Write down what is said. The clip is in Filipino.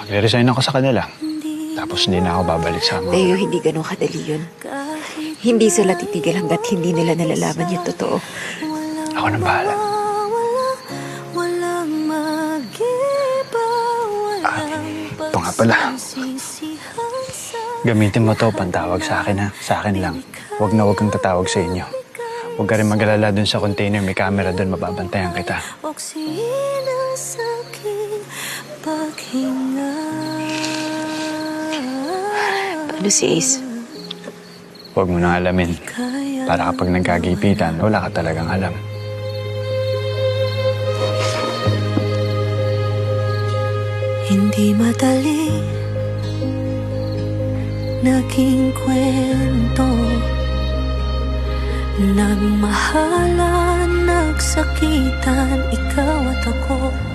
Magre-resign ako sa kanila. Tapos hindi na ako babalik sa mga... Teo, hindi ganun kadali yun. Hindi sila titigil hanggat hindi nila nalalaman yung totoo. Ako nang bahala. Ito nga pala. Gamitin mo to pantawag sa akin ha. Sa akin lang. Huwag na huwag kang tatawag sa inyo. Huwag ka rin mag-alala dun sa container. May camera dun. Mababantayan kita. Paano si Ace? Huwag mo nang alamin. Para kapag nagkagipitan, wala ka talagang alam. Hindi madali naging kwento. Nagmahalan, nagsakitan, ikaw at ako.